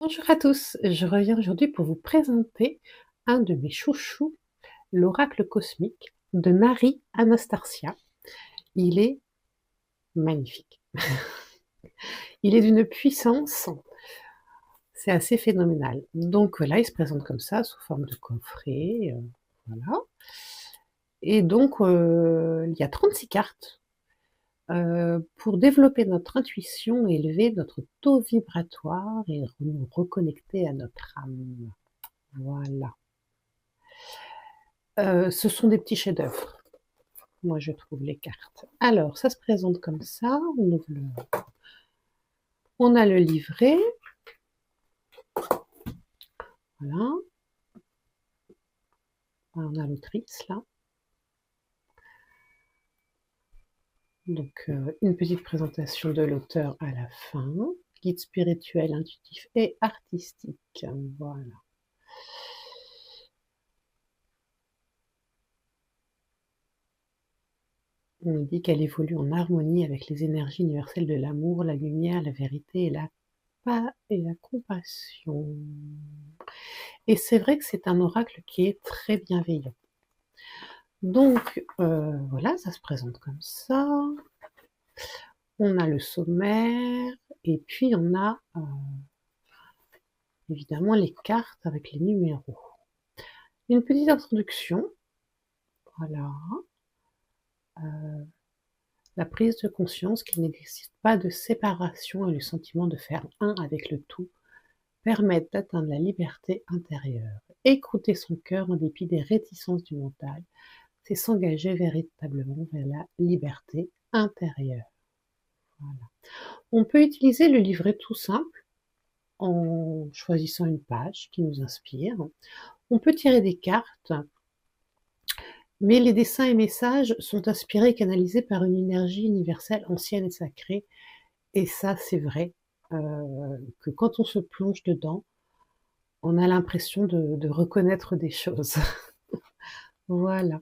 Bonjour à tous, je reviens aujourd'hui pour vous présenter un de mes chouchous, l'oracle cosmique de Marie Anastasia. Il est magnifique. Il est d'une puissance, c'est assez phénoménal. Donc là, il se présente comme ça, sous forme de coffret, voilà. Et donc, il y a 36 cartes pour développer notre intuition, élever notre taux vibratoire et nous reconnecter à notre âme. Voilà. Ce sont des petits chefs-d'œuvre, moi je trouve les cartes. Alors, ça se présente comme ça, on a le livret, voilà, on a l'autrice là. Donc, une petite présentation de l'auteur à la fin, guide spirituel, intuitif et artistique, voilà. On nous dit qu'elle évolue en harmonie avec les énergies universelles de l'amour, la lumière, la vérité et la compassion. Et c'est vrai que c'est un oracle qui est très bienveillant. Donc, voilà, ça se présente comme ça. On a le sommaire et puis on a, évidemment les cartes avec les numéros. Une petite introduction, voilà. La prise de conscience qu'il n'existe pas de séparation et le sentiment de faire un avec le tout permettent d'atteindre la liberté intérieure. Écouter son cœur en dépit des réticences du mental, c'est s'engager véritablement vers la liberté intérieure. Voilà. On peut utiliser le livret tout simple en choisissant une page qui nous inspire. On peut tirer des cartes, mais les dessins et messages sont inspirés et canalisés par une énergie universelle ancienne et sacrée. Et ça, c'est vrai, que quand on se plonge dedans, on a l'impression de reconnaître des choses. Voilà.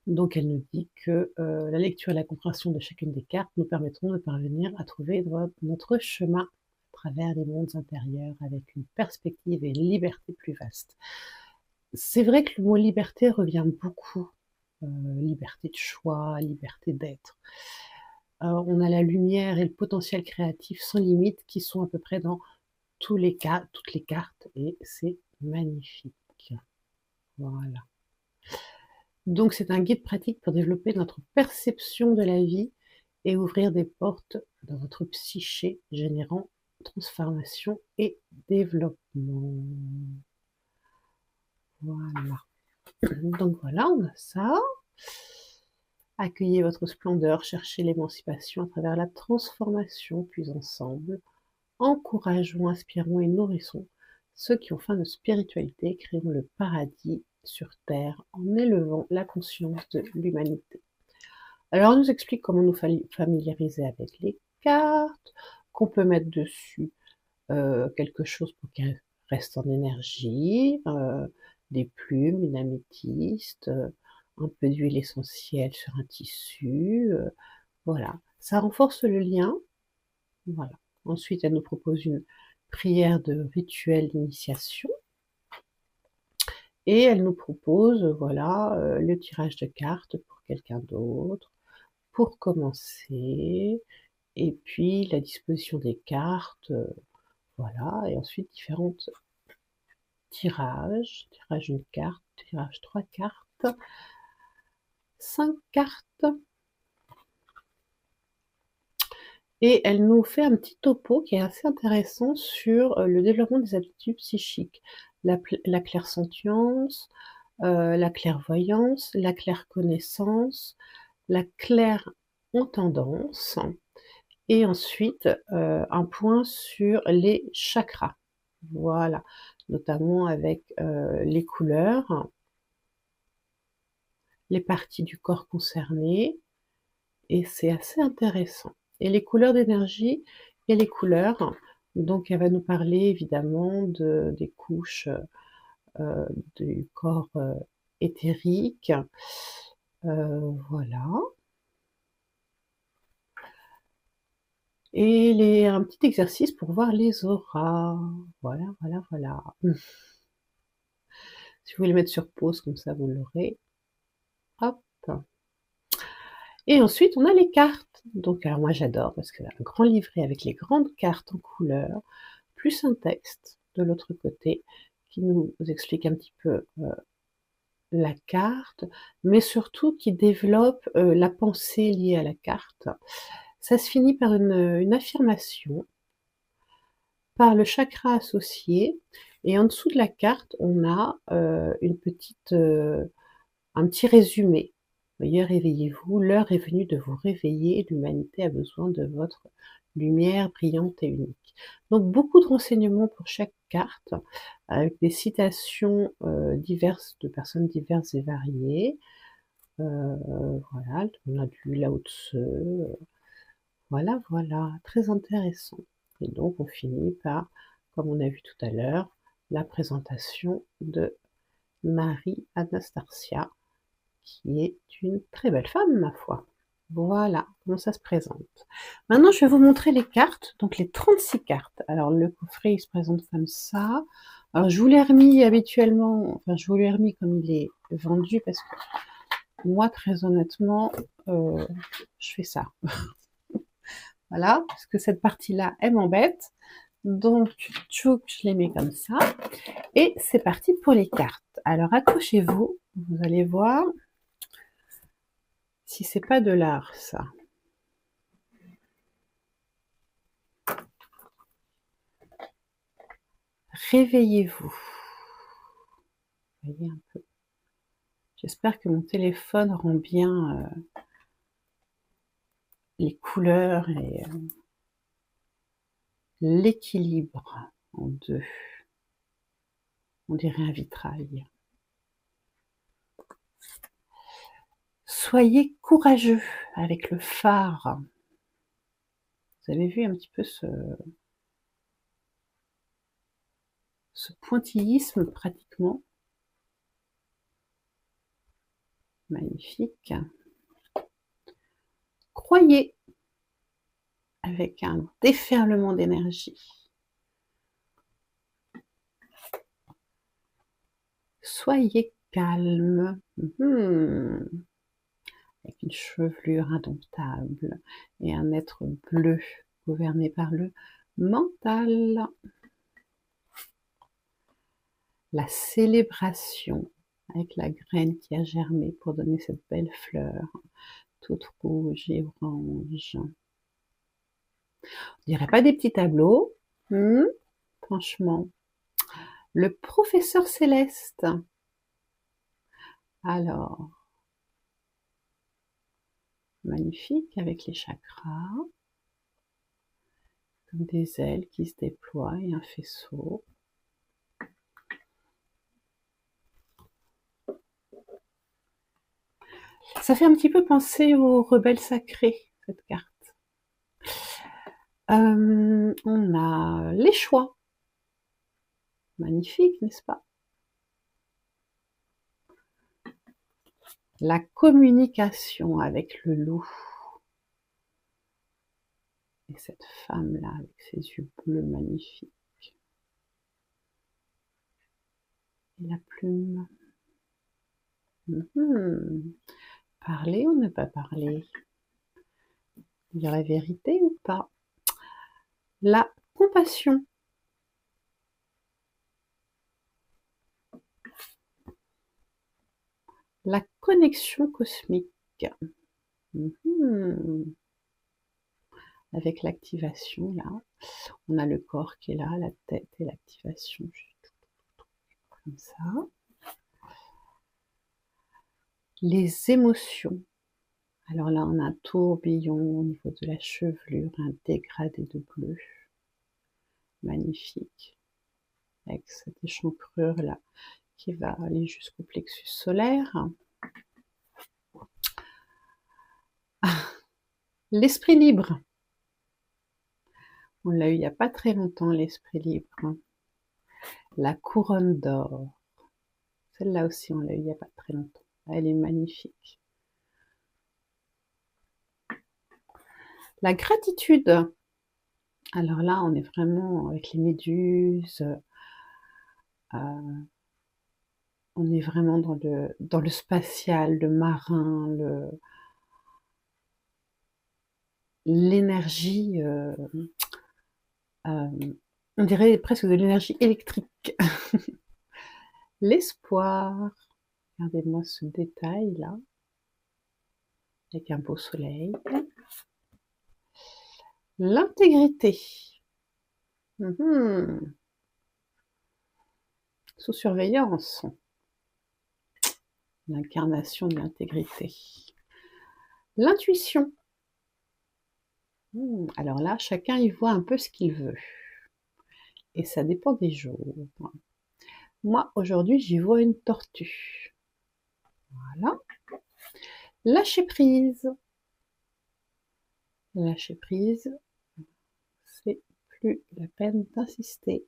Donc elle nous dit que la lecture et la compréhension de chacune des cartes nous permettront de parvenir à trouver notre chemin à travers les mondes intérieurs avec une perspective et une liberté plus vaste. C'est vrai que le mot liberté revient beaucoup, liberté de choix, liberté d'être. On a la lumière et le potentiel créatif sans limite qui sont à peu près dans tous les cas, toutes les cartes et c'est magnifique. Voilà. Donc c'est un guide pratique pour développer notre perception de la vie et ouvrir des portes dans votre psyché, générant transformation et développement. Voilà. Donc voilà, on a ça. Accueillez votre splendeur, cherchez l'émancipation à travers la transformation, puis ensemble, encourageons, inspirons et nourrissons ceux qui ont faim de spiritualité, créons le paradis sur terre en élevant la conscience de l'humanité. Alors, on nous explique comment nous familiariser avec les cartes, qu'on peut mettre dessus quelque chose pour qu'elles restent en énergie, des plumes, une améthyste, un peu d'huile essentielle sur un tissu, voilà. Ça renforce le lien, voilà. Ensuite, elle nous propose une prière de rituel d'initiation et elle nous propose, voilà, le tirage de cartes pour quelqu'un d'autre, pour commencer et puis la disposition des cartes, voilà et ensuite différentes tirage une carte, tirage 3 cartes, 5 cartes et elle nous fait un petit topo qui est assez intéressant sur, le développement des aptitudes psychiques, la clairsentience, la clairvoyance, la clairconnaissance, la clairentendance et ensuite, un point sur les chakras. Voilà, notamment avec, les couleurs, les parties du corps concernées et c'est assez intéressant et les couleurs d'énergie et les couleurs, donc elle va nous parler évidemment des couches, du corps, éthérique, voilà. Et un petit exercice pour voir les auras. Voilà, voilà, voilà. Si vous voulez mettre sur pause, comme ça vous l'aurez. Hop. Et ensuite, on a les cartes. Donc, alors moi j'adore parce que un grand livret avec les grandes cartes en couleur, plus un texte de l'autre côté qui nous explique un petit peu la carte, mais surtout qui développe la pensée liée à la carte. Ça se finit par une affirmation, par le chakra associé, et en dessous de la carte, on a un petit résumé. Veuillez réveillez-vous, l'heure est venue de vous réveiller, l'humanité a besoin de votre lumière brillante et unique. Donc beaucoup de renseignements pour chaque carte, avec des citations diverses de personnes diverses et variées. Voilà, on a du Lao Tse, voilà, voilà, très intéressant. Et donc on finit par, comme on a vu tout à l'heure, la présentation de Marie Anastasia, qui est une très belle femme, ma foi. Voilà comment ça se présente. Maintenant, je vais vous montrer les cartes, donc les 36 cartes. Alors, le coffret, il se présente comme ça. Alors, je vous l'ai remis habituellement, enfin, je vous l'ai remis comme il est vendu, parce que moi, très honnêtement, je fais ça. Voilà, parce que cette partie-là, elle m'embête. Donc, tchouk, je les mets comme ça. Et c'est parti pour les cartes. Alors, accrochez-vous, vous allez voir si c'est pas de l'art, ça. Réveillez-vous. Voyez un peu. J'espère que mon téléphone rend bien les couleurs et l'équilibre en deux. On dirait un vitrail. Soyez courageux avec le phare. Vous avez vu un petit peu ce pointillisme pratiquement. Magnifique. Croyez avec un déferlement d'énergie. Soyez calme. Avec une chevelure indomptable et un être bleu gouverné par le mental. La célébration avec la graine qui a germé pour donner cette belle fleur, toute rouge et orange. On dirait pas des petits tableaux, franchement. Le professeur céleste. Alors, magnifique avec les chakras, comme des ailes qui se déploient et un faisceau. Ça fait un petit peu penser aux rebelles sacrés, cette carte. On a les choix. Magnifique, n'est-ce pas? La communication avec le loup. Et cette femme-là, avec ses yeux bleus magnifiques. Et la plume. Parler ou ne pas parler? Dire la vérité ou pas? La compassion. La connexion cosmique. Avec l'activation, là. On a le corps qui est là, la tête et l'activation. Comme ça. Les émotions. Alors là, on a un tourbillon au niveau de la chevelure, un dégradé de bleu. Magnifique. Avec cette échancrure là qui va aller jusqu'au plexus solaire. L'esprit libre. On l'a eu il n'y a pas très longtemps, l'esprit libre. La couronne d'or. Celle-là aussi, on l'a eu il n'y a pas très longtemps. Elle est magnifique. La gratitude. Alors là, on est vraiment avec les méduses, on est vraiment dans le spatial, le marin, l'énergie, on dirait presque de l'énergie électrique. L'espoir, regardez-moi ce détail-là, avec un beau soleil. L'intégrité. Sous surveillance. L'incarnation de l'intégrité. L'intuition. Alors là, chacun y voit un peu ce qu'il veut. Et ça dépend des jours. Moi, aujourd'hui, j'y vois une tortue. Voilà. Lâcher prise. Lâcher prise, c'est plus la peine d'insister.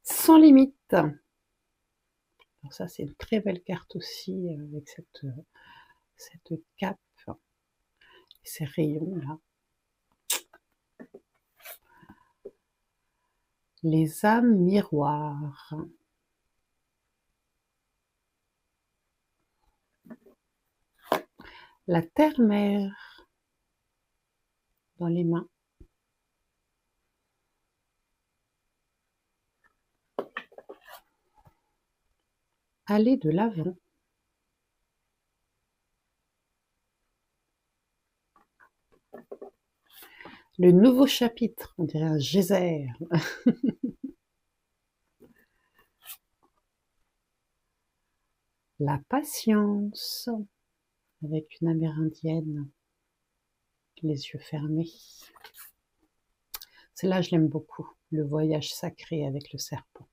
Sans limite. Alors ça, c'est une très belle carte aussi, avec cette cape et ces rayons-là. Les âmes miroirs. La terre-mère dans les mains. Aller de l'avant. Le nouveau chapitre, on dirait un geyser. La patience, avec une amérindienne, les yeux fermés. Celle-là, je l'aime beaucoup, le voyage sacré avec le serpent.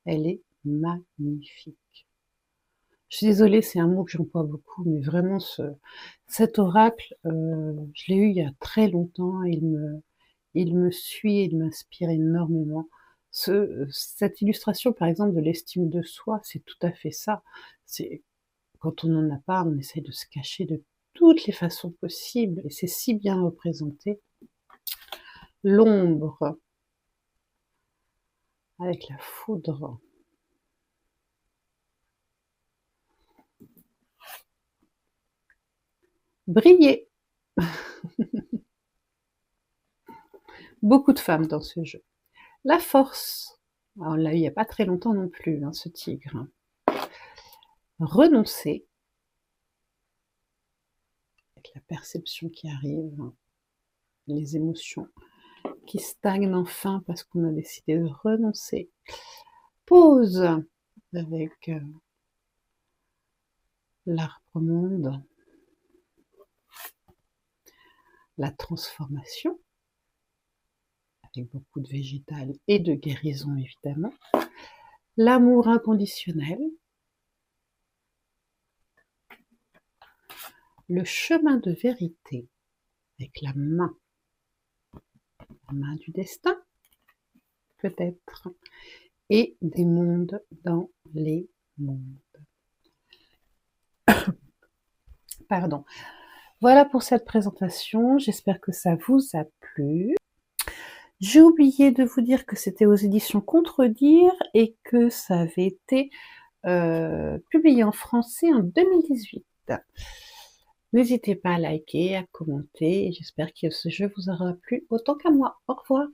Elle est magnifique. Je suis désolée, c'est un mot que j'emploie beaucoup, mais vraiment, cet oracle, je l'ai eu il y a très longtemps, il me suit, il m'inspire énormément. Cette illustration, par exemple, de l'estime de soi, c'est tout à fait ça. C'est quand on n'en a pas, on essaie de se cacher de toutes les façons possibles, et c'est si bien représenté. L'ombre, avec la foudre. Briller. Beaucoup de femmes dans ce jeu. La force. Alors, on l'a eu il n'y a pas très longtemps non plus, hein, ce tigre. Renoncer. Avec la perception qui arrive, les émotions qui stagnent enfin parce qu'on a décidé de renoncer. Pause avec l'arbre-monde. La transformation, avec beaucoup de végétal et de guérison évidemment. L'amour inconditionnel. Le chemin de vérité, avec la main du destin, peut-être, et des mondes dans les mondes. Pardon. Voilà pour cette présentation, j'espère que ça vous a plu. J'ai oublié de vous dire que c'était aux éditions Contredire et que ça avait été publié en français en 2018. N'hésitez pas à liker, à commenter, et j'espère que ce jeu vous aura plu autant qu'à moi. Au revoir.